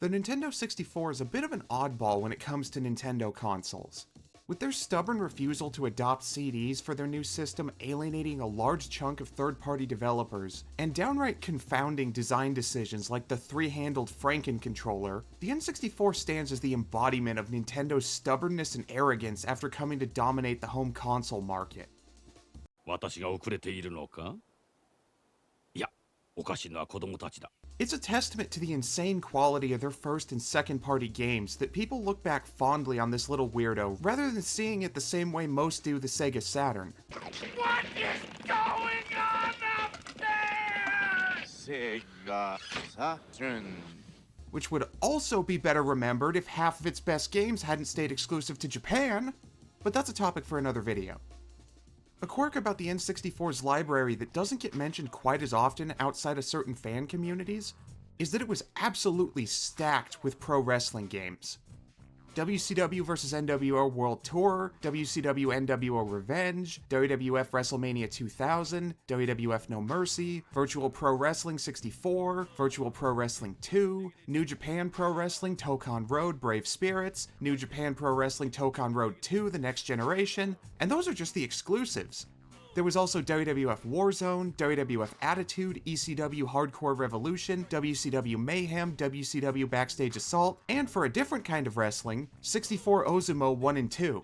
The Nintendo 64 is a bit of an oddball when it comes to Nintendo consoles. With their stubborn refusal to adopt CDs for their new system alienating a large chunk of third-party developers, and downright confounding design decisions like the three-handled Franken controller, the N64 stands as the embodiment of Nintendo's stubbornness and arrogance after coming to dominate the home console market. 私が遅れているのか? いや、おかしいのは子供たちだ。 It's a testament to the insane quality of their first and second-party games that people look back fondly on this little weirdo, rather than seeing it the same way most do the Sega Saturn. What is going on up there? Sega Saturn. Which would also be better remembered if half of its best games hadn't stayed exclusive to Japan, but that's a topic for another video. A quirk about the N64's library that doesn't get mentioned quite as often outside of certain fan communities is that it was absolutely stacked with pro wrestling games. WCW vs. NWO World Tour, WCW NWO Revenge, WWF WrestleMania 2000, WWF No Mercy, Virtual Pro Wrestling 64, Virtual Pro Wrestling 2, New Japan Pro Wrestling Tokon Road Brave Spirits, New Japan Pro Wrestling Tokon Road 2 The Next Generation, and those are just the exclusives. There was also WWF Warzone, WWF Attitude, ECW Hardcore Revolution, WCW Mayhem, WCW Backstage Assault, and for a different kind of wrestling, 64 Ozumo 1 and 2.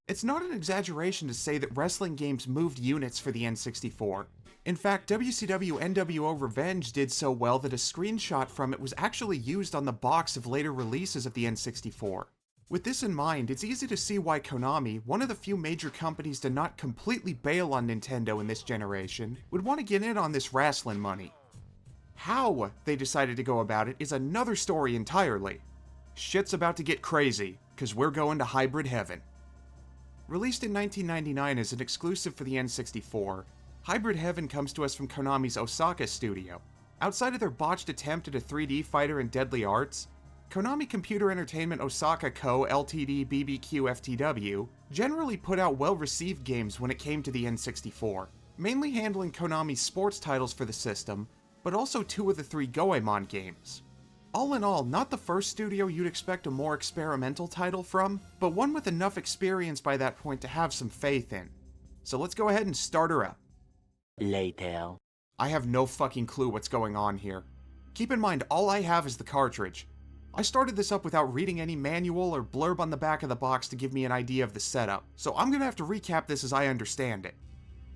It's not an exaggeration to say that wrestling games moved units for the N64. In fact, WCW NWO Revenge did so well that a screenshot from it was actually used on the box of later releases of the N64. With this in mind, it's easy to see why Konami, one of the few major companies to not completely bail on Nintendo in this generation, would want to get in on this wrasslin money. How they decided to go about it is another story entirely. Shit's about to get crazy, cause we're going to hybrid heaven. Released in 1999 as an exclusive for the N64, Hybrid Heaven comes to us from Konami's Osaka studio. Outside of their botched attempt at a 3D fighter in Deadly Arts, Konami Computer Entertainment Osaka Co. Ltd. BBQ FTW generally put out well-received games when it came to the N64, mainly handling Konami's sports titles for the system, but also 2 of the 3 Goemon games. All in all, not the first studio you'd expect a more experimental title from, but one with enough experience by that point to have some faith in. So let's go ahead and start her up. Later. I have no fucking clue what's going on here. Keep in mind, all I have is the cartridge. I started this up without reading any manual or blurb on the back of the box to give me an idea of the setup, so I'm gonna have to recap this as I understand it.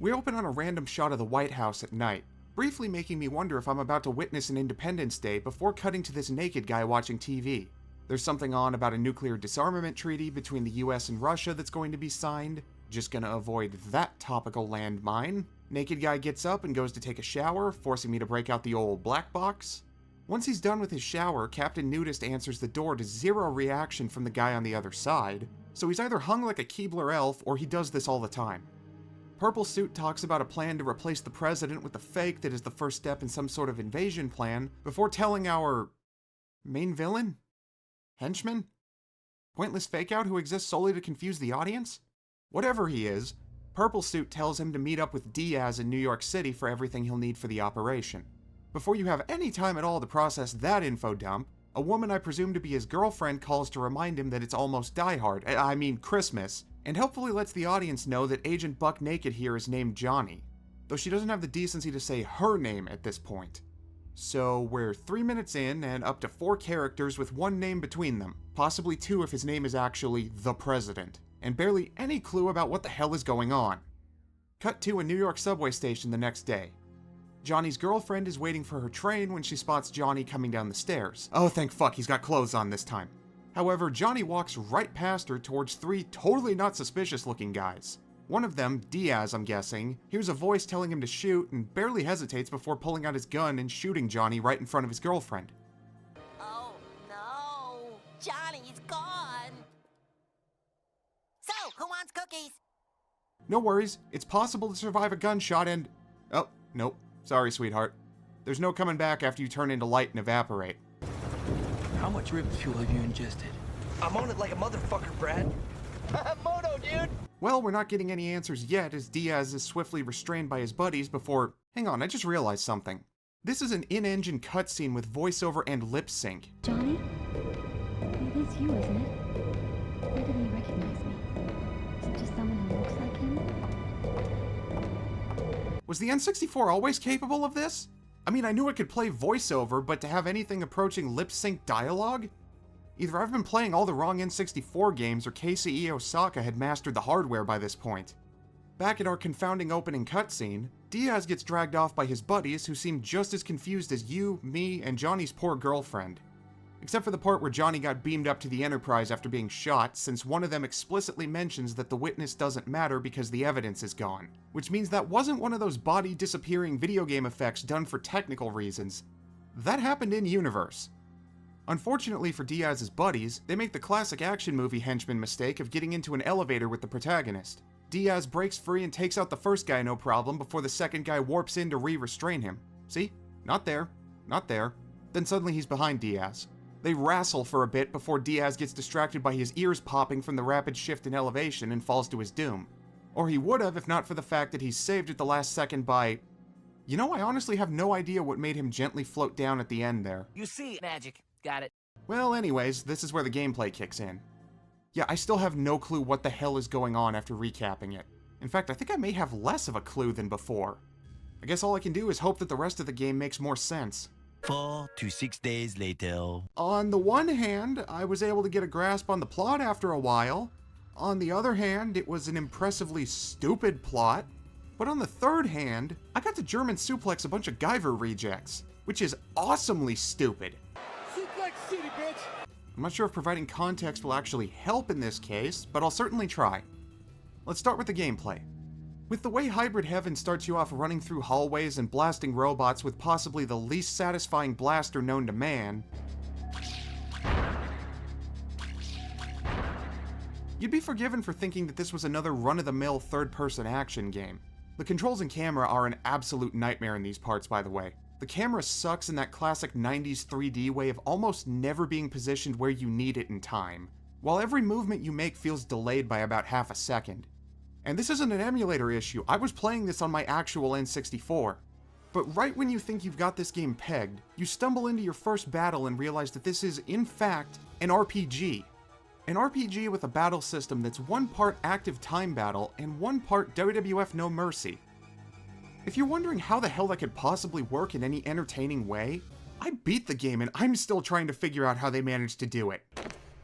We open on a random shot of the White House at night, briefly making me wonder if I'm about to witness an Independence Day before cutting to this naked guy watching TV. There's something on about a nuclear disarmament treaty between the US and Russia that's going to be signed. Just gonna avoid that topical landmine. Naked guy gets up and goes to take a shower, forcing me to break out the old black box. Once he's done with his shower, Captain Nudist answers the door to zero reaction from the guy on the other side, so he's either hung like a Keebler elf or he does this all the time. Purple Suit talks about a plan to replace the president with a fake that is the first step in some sort of invasion plan, before telling our main villain? Henchman? Pointless fake-out who exists solely to confuse the audience? Whatever he is, Purple Suit tells him to meet up with Diaz in New York City for everything he'll need for the operation. Before you have any time at all to process that info dump, a woman I presume to be his girlfriend calls to remind him that it's almost Christmas, and helpfully lets the audience know that Agent Buck Naked here is named Johnny, though she doesn't have the decency to say her name at this point. So we're 3 minutes in and up to 4 characters with 1 name between them, possibly 2 if his name is actually the President, and barely any clue about what the hell is going on. Cut to a New York subway station the next day. Johnny's girlfriend is waiting for her train when she spots Johnny coming down the stairs. Oh, thank fuck, he's got clothes on this time. However, Johnny walks right past her towards 3 totally not suspicious looking guys. One of them, Diaz I'm guessing, hears a voice telling him to shoot and barely hesitates before pulling out his gun and shooting Johnny right in front of his girlfriend. Oh no, Johnny's gone. So, who wants cookies? No worries, it's possible to survive a gunshot and... Oh, nope. Sorry, sweetheart. There's no coming back after you turn into light and evaporate. How much rib fuel have you ingested? I'm on it like a motherfucker, Brad. Moto, dude! Well, we're not getting any answers yet as Diaz is swiftly restrained by his buddies before... Hang on, I just realized something. This is an in-engine cutscene with voiceover and lip sync. Johnny? It is you, isn't it? Why didn't he recognize me? Is it just someone who looks like him? Was the N64 always capable of this? I mean, I knew it could play voiceover, but to have anything approaching lip-sync dialogue? Either I've been playing all the wrong N64 games, or Casey Osaka had mastered the hardware by this point. Back at our confounding opening cutscene, Diaz gets dragged off by his buddies who seem just as confused as you, me, and Johnny's poor girlfriend. Except for the part where Johnny got beamed up to the Enterprise after being shot, since one of them explicitly mentions that the witness doesn't matter because the evidence is gone. Which means that wasn't one of those body disappearing video game effects done for technical reasons. That happened in universe. Unfortunately for Diaz's buddies, they make the classic action movie henchman mistake of getting into an elevator with the protagonist. Diaz breaks free and takes out the first guy no problem before the second guy warps in to re-restrain him. See? Not there. Not there. Then suddenly he's behind Diaz. They wrestle for a bit before Diaz gets distracted by his ears popping from the rapid shift in elevation and falls to his doom. Or he would have if not for the fact that he's saved at the last second by... You know, I honestly have no idea what made him gently float down at the end there. You see magic. Got it. Well, anyways, this is where the gameplay kicks in. Yeah, I still have no clue what the hell is going on after recapping it. In fact, I think I may have less of a clue than before. I guess all I can do is hope that the rest of the game makes more sense. 4 to 6 days later. On the one hand, I was able to get a grasp on the plot after a while. On the other hand, it was an impressively stupid plot. But on the third hand, I got to German suplex a bunch of Guyver rejects, which is awesomely stupid. Suplex City, bitch! I'm not sure if providing context will actually help in this case, but I'll certainly try. Let's start with the gameplay. With the way Hybrid Heaven starts you off running through hallways and blasting robots with possibly the least satisfying blaster known to man, you'd be forgiven for thinking that this was another run-of-the-mill third-person action game. The controls and camera are an absolute nightmare in these parts, by the way. The camera sucks in that classic 90s 3D way of almost never being positioned where you need it in time, while every movement you make feels delayed by about half a second. And this isn't an emulator issue, I was playing this on my actual N64. But right when you think you've got this game pegged, you stumble into your first battle and realize that this is, in fact, an RPG. An RPG with a battle system that's one part active time battle and one part WWF No Mercy. If you're wondering how the hell that could possibly work in any entertaining way, I beat the game and I'm still trying to figure out how they managed to do it.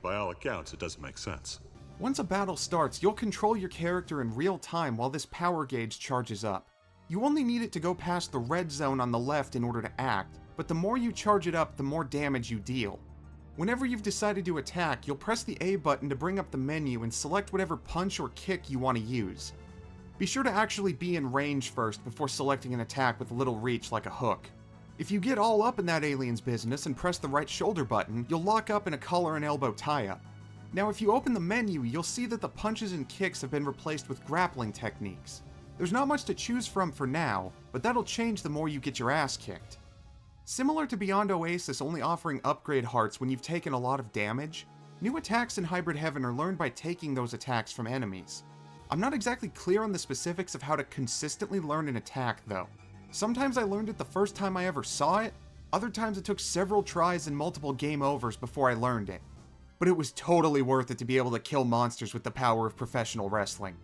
By all accounts, it doesn't make sense. Once a battle starts, you'll control your character in real time while this power gauge charges up. You only need it to go past the red zone on the left in order to act, but the more you charge it up, the more damage you deal. Whenever you've decided to attack, you'll press the A button to bring up the menu and select whatever punch or kick you want to use. Be sure to actually be in range first before selecting an attack with little reach like a hook. If you get all up in that alien's business and press the right shoulder button, you'll lock up in a collar and elbow tie-up. Now if you open the menu, you'll see that the punches and kicks have been replaced with grappling techniques. There's not much to choose from for now, but that'll change the more you get your ass kicked. Similar to Beyond Oasis only offering upgrade hearts when you've taken a lot of damage, new attacks in Hybrid Heaven are learned by taking those attacks from enemies. I'm not exactly clear on the specifics of how to consistently learn an attack though. Sometimes I learned it the first time I ever saw it, other times it took several tries and multiple game overs before I learned it. But it was totally worth it to be able to kill monsters with the power of professional wrestling.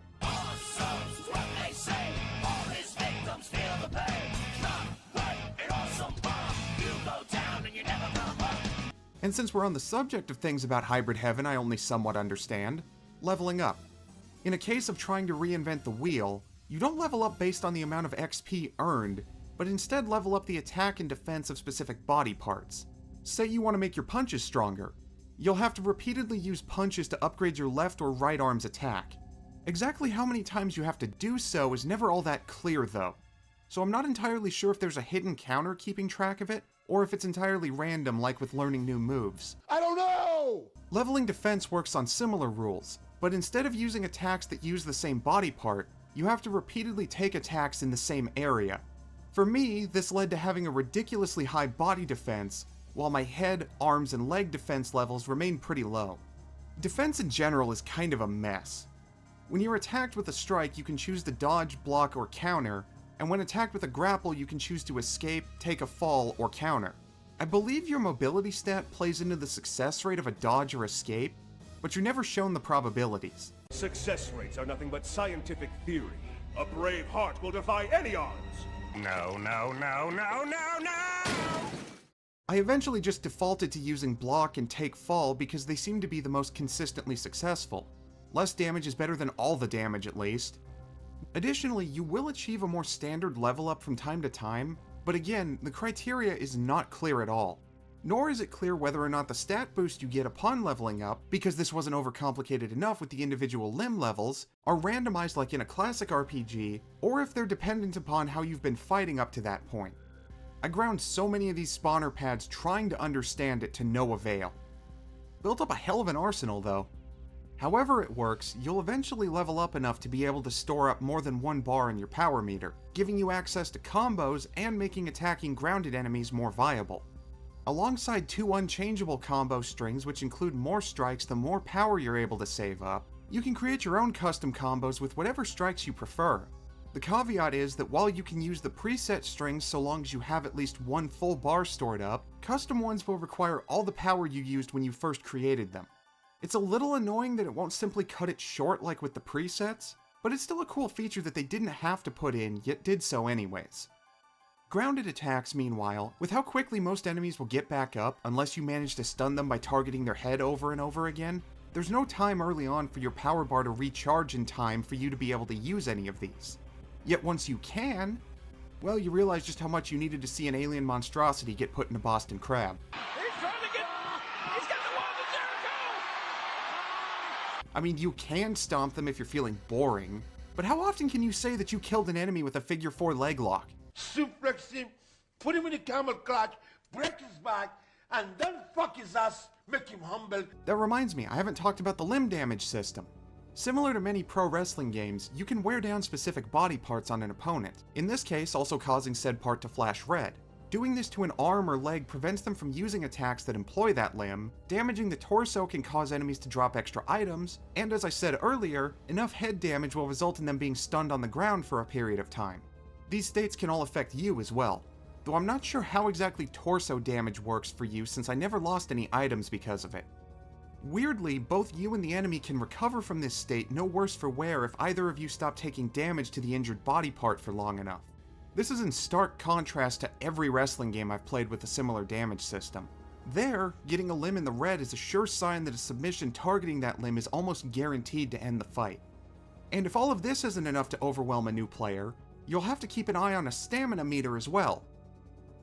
And since we're on the subject of things about Hybrid Heaven I only somewhat understand, leveling up. In a case of trying to reinvent the wheel, you don't level up based on the amount of XP earned, but instead level up the attack and defense of specific body parts. Say you want to make your punches stronger. You'll have to repeatedly use punches to upgrade your left or right arm's attack. Exactly how many times you have to do so is never all that clear though, so I'm not entirely sure if there's a hidden counter keeping track of it, or if it's entirely random like with learning new moves. I don't know! Leveling defense works on similar rules, but instead of using attacks that use the same body part, you have to repeatedly take attacks in the same area. For me, this led to having a ridiculously high body defense, while my head, arms, and leg defense levels remain pretty low. Defense in general is kind of a mess. When you're attacked with a strike, you can choose to dodge, block, or counter, and when attacked with a grapple you can choose to escape, take a fall, or counter. I believe your mobility stat plays into the success rate of a dodge or escape, but you're never shown the probabilities. Success rates are nothing but scientific theory. A brave heart will defy any odds. No, no, no, no, no, no! I eventually just defaulted to using block and take fall because they seem to be the most consistently successful. Less damage is better than all the damage at least. Additionally, you will achieve a more standard level up from time to time, but again, the criteria is not clear at all. Nor is it clear whether or not the stat boost you get upon leveling up, because this wasn't overcomplicated enough with the individual limb levels, are randomized like in a classic RPG, or if they're dependent upon how you've been fighting up to that point. I ground so many of these spawner pads trying to understand it to no avail. Built up a hell of an arsenal though. However it works, you'll eventually level up enough to be able to store up more than one bar in your power meter, giving you access to combos and making attacking grounded enemies more viable. Alongside 2 unchangeable combo strings which include more strikes the more power you're able to save up, you can create your own custom combos with whatever strikes you prefer. The caveat is that while you can use the preset strings so long as you have at least 1 full bar stored up, custom ones will require all the power you used when you first created them. It's a little annoying that it won't simply cut it short like with the presets, but it's still a cool feature that they didn't have to put in, yet did so anyways. Grounded attacks, meanwhile, with how quickly most enemies will get back up unless you manage to stun them by targeting their head over and over again, there's no time early on for your power bar to recharge in time for you to be able to use any of these. Yet once you can, well, you realize just how much you needed to see an alien monstrosity get put in a Boston Crab. I mean, you can stomp them if you're feeling boring, but how often can you say that you killed an enemy with a figure 4 leg lock? Suplex him, put him in a camel clutch, break his back, and then fuck his ass, make him humble. That reminds me, I haven't talked about the limb damage system. Similar to many pro wrestling games, you can wear down specific body parts on an opponent, in this case also causing said part to flash red. Doing this to an arm or leg prevents them from using attacks that employ that limb, damaging the torso can cause enemies to drop extra items, and as I said earlier, enough head damage will result in them being stunned on the ground for a period of time. These states can all affect you as well, though I'm not sure how exactly torso damage works for you since I never lost any items because of it. Weirdly, both you and the enemy can recover from this state no worse for wear if either of you stop taking damage to the injured body part for long enough. This is in stark contrast to every wrestling game I've played with a similar damage system. There, getting a limb in the red is a sure sign that a submission targeting that limb is almost guaranteed to end the fight. And if all of this isn't enough to overwhelm a new player, you'll have to keep an eye on a stamina meter as well.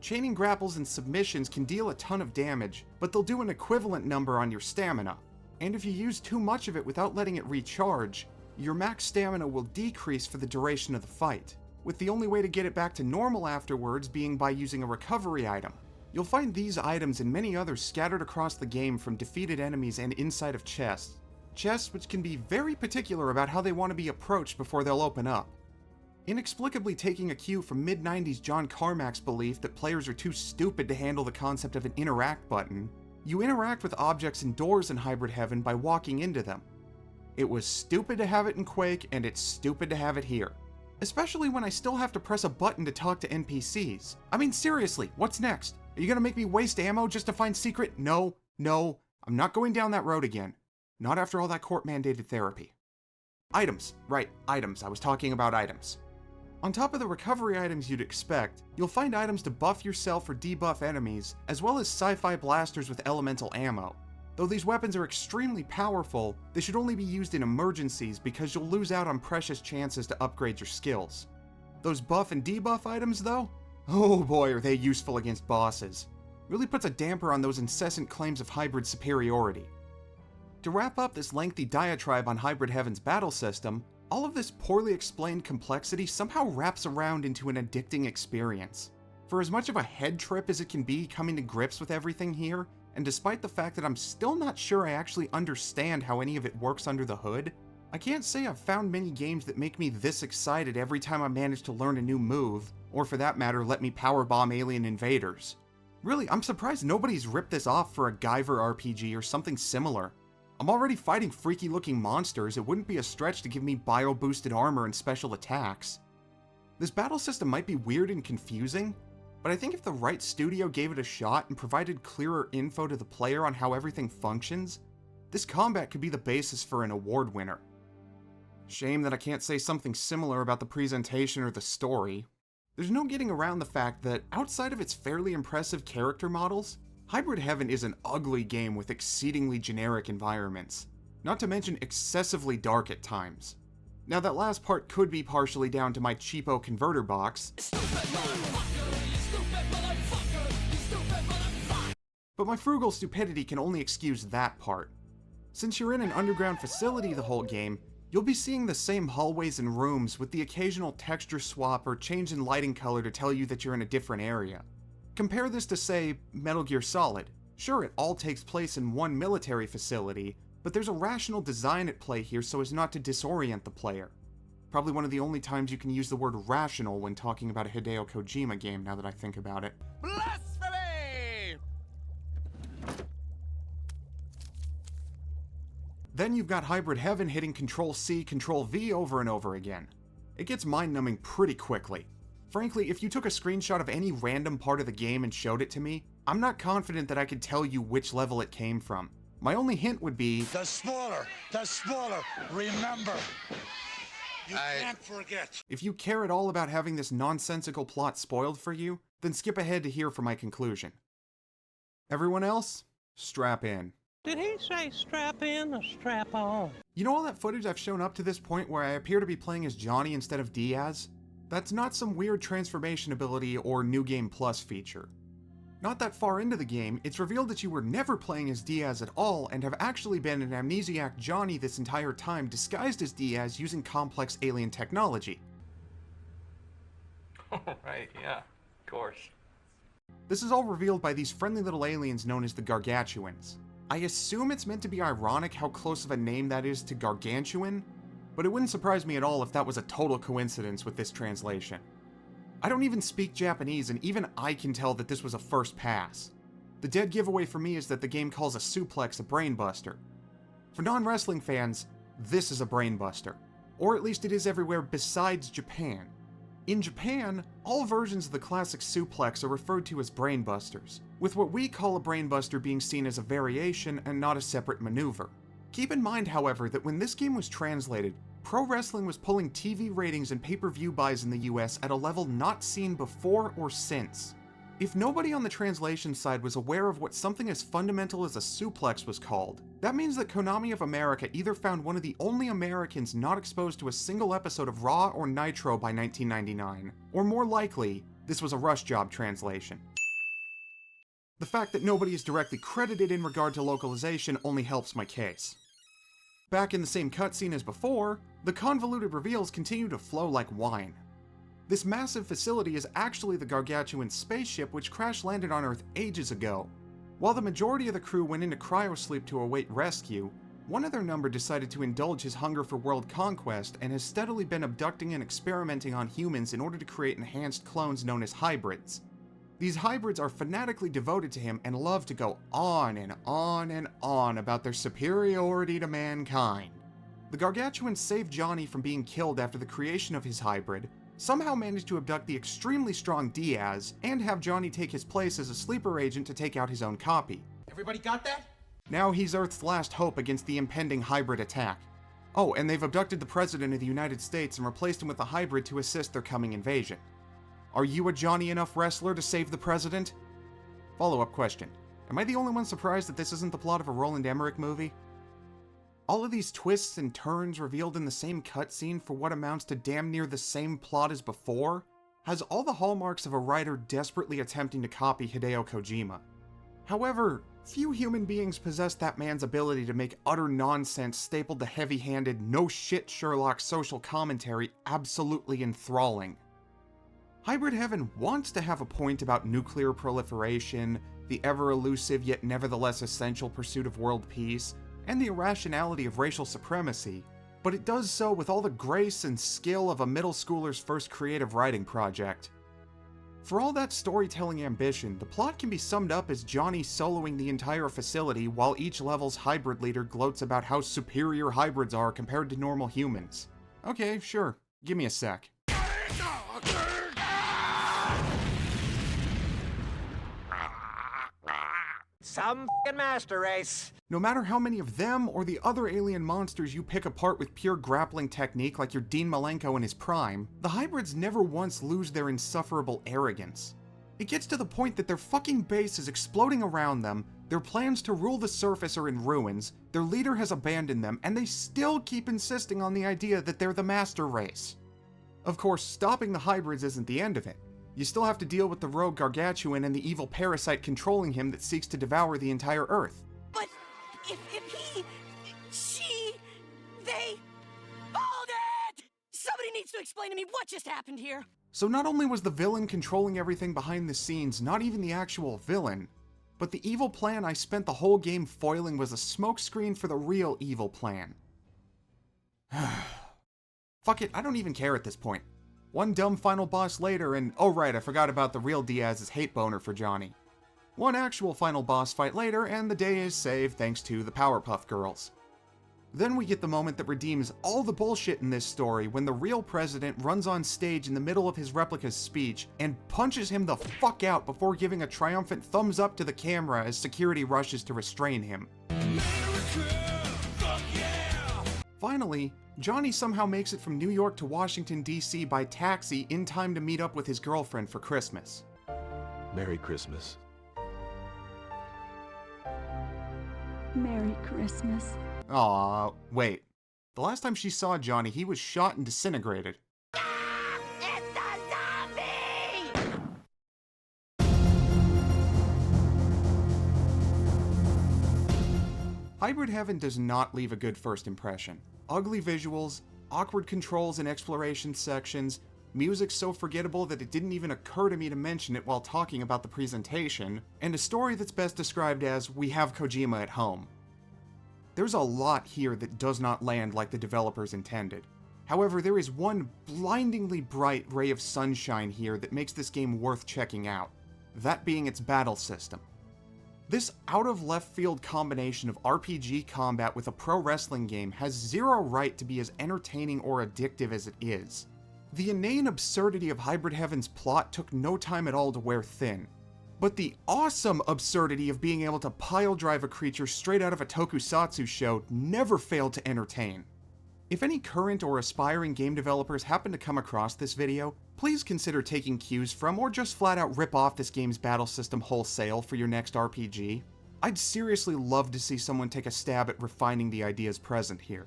Chaining grapples and submissions can deal a ton of damage, but they'll do an equivalent number on your stamina. And if you use too much of it without letting it recharge, your max stamina will decrease for the duration of the fight, with the only way to get it back to normal afterwards being by using a recovery item. You'll find these items and many others scattered across the game from defeated enemies and inside of chests. Chests which can be very particular about how they want to be approached before they'll open up. Inexplicably taking a cue from mid-90s John Carmack's belief that players are too stupid to handle the concept of an interact button, you interact with objects and doors in Hybrid Heaven by walking into them. It was stupid to have it in Quake, and it's stupid to have it here. Especially when I still have to press a button to talk to NPCs. I mean, seriously, what's next? Are you gonna make me waste ammo just to find secret? No, I'm not going down that road again. Not after all that court-mandated therapy. Items. Right, items. I was talking about items. On top of the recovery items you'd expect, you'll find items to buff yourself or debuff enemies, as well as sci-fi blasters with elemental ammo. Though these weapons are extremely powerful, they should only be used in emergencies because you'll lose out on precious chances to upgrade your skills. Those buff and debuff items though? Oh boy are they useful against bosses. Really puts a damper on those incessant claims of hybrid superiority. To wrap up this lengthy diatribe on Hybrid Heaven's battle system, all of this poorly explained complexity somehow wraps around into an addicting experience. For as much of a head trip as it can be coming to grips with everything here, and despite the fact that I'm still not sure I actually understand how any of it works under the hood, I can't say I've found many games that make me this excited every time I manage to learn a new move, or for that matter let me powerbomb alien invaders. Really, I'm surprised nobody's ripped this off for a Guyver RPG or something similar. I'm already fighting freaky looking monsters, it wouldn't be a stretch to give me bio-boosted armor and special attacks. This battle system might be weird and confusing, but I think if the right studio gave it a shot and provided clearer info to the player on how everything functions, this combat could be the basis for an award winner. Shame that I can't say something similar about the presentation or the story. There's no getting around the fact that, outside of its fairly impressive character models, Hybrid Heaven is an ugly game with exceedingly generic environments, not to mention excessively dark at times. Now that last part could be partially down to my cheapo converter box, but my frugal stupidity can only excuse that part. Since you're in an underground facility the whole game, you'll be seeing the same hallways and rooms with the occasional texture swap or change in lighting color to tell you that you're in a different area. Compare this to, say, Metal Gear Solid. Sure, it all takes place in one military facility, but there's a rational design at play here so as not to disorient the player. Probably one of the only times you can use the word rational when talking about a Hideo Kojima game, now that I think about it. Blasphemy! Then you've got Hybrid Heaven hitting Control-C, Control-V over and over again. It gets mind-numbing pretty quickly. Frankly, if you took a screenshot of any random part of the game and showed it to me, I'm not confident that I could tell you which level it came from. My only hint would be, The smaller, remember. You can't forget. if you care at all about having this nonsensical plot spoiled for you, then skip ahead to hear for my conclusion. Everyone else, strap in. Did he say strap in or strap on? You know all that footage I've shown up to this point where I appear to be playing as Johnny instead of Diaz? That's not some weird transformation ability or New Game Plus feature. Not that far into the game, it's revealed that you were never playing as Diaz at all and have actually been an amnesiac Johnny this entire time disguised as Diaz using complex alien technology. Right, yeah, of course. This is all revealed by these friendly little aliens known as the Gargantuans. I assume it's meant to be ironic how close of a name that is to Gargantuan, but it wouldn't surprise me at all if that was a total coincidence with this translation. I don't even speak Japanese, and even I can tell that this was a first pass. The dead giveaway for me is that the game calls a suplex a brainbuster. For non-wrestling fans, this is a brainbuster. Or at least it is everywhere besides Japan. In Japan, all versions of the classic suplex are referred to as brainbusters, with what we call a brainbuster being seen as a variation and not a separate maneuver. Keep in mind, however, that when this game was translated, pro wrestling was pulling TV ratings and pay-per-view buys in the US at a level not seen before or since. If nobody on the translation side was aware of what something as fundamental as a suplex was called, that means that Konami of America either found one of the only Americans not exposed to a single episode of Raw or Nitro by 1999, or more likely, this was a rush job translation. The fact that nobody is directly credited in regard to localization only helps my case. Back in the same cutscene as before, the convoluted reveals continue to flow like wine. This massive facility is actually the Gargantuan spaceship which crash-landed on Earth ages ago. While the majority of the crew went into cryosleep to await rescue, one of their number decided to indulge his hunger for world conquest and has steadily been abducting and experimenting on humans in order to create enhanced clones known as hybrids. These hybrids are fanatically devoted to him and love to go on and on and on about their superiority to mankind. The Gargantuans saved Johnny from being killed after the creation of his hybrid, somehow managed to abduct the extremely strong Diaz, and have Johnny take his place as a sleeper agent to take out his own copy. Everybody got that? Now he's Earth's last hope against the impending hybrid attack. Oh, and they've abducted the President of the United States and replaced him with a hybrid to assist their coming invasion. Are you a Johnny enough wrestler to save the President? Follow-up question. Am I the only one surprised that this isn't the plot of a Roland Emmerich movie? All of these twists and turns revealed in the same cutscene for what amounts to damn near the same plot as before has all the hallmarks of a writer desperately attempting to copy Hideo Kojima. However, few human beings possess that man's ability to make utter nonsense stapled to heavy-handed, no-shit Sherlock social commentary absolutely enthralling. Hybrid Heaven wants to have a point about nuclear proliferation, the ever-elusive yet nevertheless essential pursuit of world peace, and the irrationality of racial supremacy, but it does so with all the grace and skill of a middle schooler's first creative writing project. For all that storytelling ambition, the plot can be summed up as Johnny soloing the entire facility while each level's hybrid leader gloats about how superior hybrids are compared to normal humans. Okay, sure, give me a sec. Some f***ing master race. No matter how many of them or the other alien monsters you pick apart with pure grappling technique like your Dean Malenko in his prime, the hybrids never once lose their insufferable arrogance. It gets to the point that their fucking base is exploding around them, their plans to rule the surface are in ruins, their leader has abandoned them, and they still keep insisting on the idea that they're the master race. Of course, stopping the hybrids isn't the end of it. You still have to deal with the rogue Gargantuan and the evil parasite controlling him that seeks to devour the entire Earth. But if he, she, they... Hold it! Somebody needs to explain to me what just happened here. So not only was the villain controlling everything behind the scenes, not even the actual villain, but the evil plan I spent the whole game foiling was a smokescreen for the real evil plan. Fuck it, I don't even care at this point. One dumb final boss later and, oh right, I forgot about the real Diaz's hate boner for Johnny. One actual final boss fight later and the day is saved thanks to the Powerpuff Girls. Then we get the moment that redeems all the bullshit in this story when the real president runs on stage in the middle of his replica's speech and punches him the fuck out before giving a triumphant thumbs up to the camera as security rushes to restrain him. Finally, Johnny somehow makes it from New York to Washington, D.C. by taxi in time to meet up with his girlfriend for Christmas. Merry Christmas. Merry Christmas. Aw, wait. The last time she saw Johnny, he was shot and disintegrated. It's a zombie! Hybrid Heaven does not leave a good first impression. Ugly visuals, awkward controls in exploration sections, music so forgettable that it didn't even occur to me to mention it while talking about the presentation, and a story that's best described as, we have Kojima at home. There's a lot here that does not land like the developers intended. However, there is one blindingly bright ray of sunshine here that makes this game worth checking out, that being its battle system. This out-of-left-field combination of RPG combat with a pro wrestling game has zero right to be as entertaining or addictive as it is. The inane absurdity of Hybrid Heaven's plot took no time at all to wear thin. But the awesome absurdity of being able to pile-drive a creature straight out of a tokusatsu show never failed to entertain. If any current or aspiring game developers happen to come across this video, please consider taking cues from or just flat out rip off this game's battle system wholesale for your next RPG. I'd seriously love to see someone take a stab at refining the ideas present here.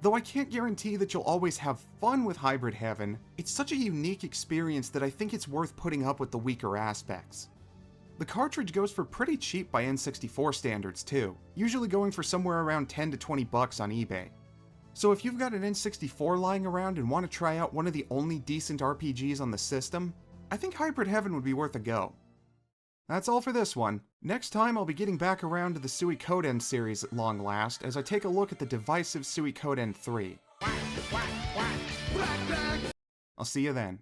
Though I can't guarantee that you'll always have fun with Hybrid Heaven, it's such a unique experience that I think it's worth putting up with the weaker aspects. The cartridge goes for pretty cheap by N64 standards too, usually going for somewhere around 10 to 20 bucks on eBay. So if you've got an N64 lying around and want to try out one of the only decent RPGs on the system, I think Hybrid Heaven would be worth a go. That's all for this one. Next time I'll be getting back around to the Suikoden series at long last as I take a look at the divisive Suikoden 3. I'll see you then.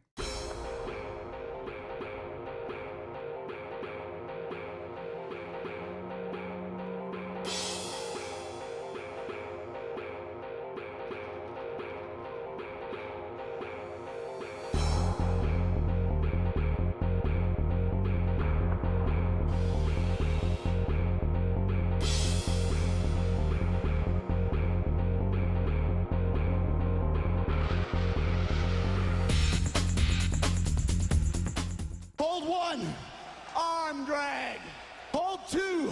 Hold one, arm drag. Hold two,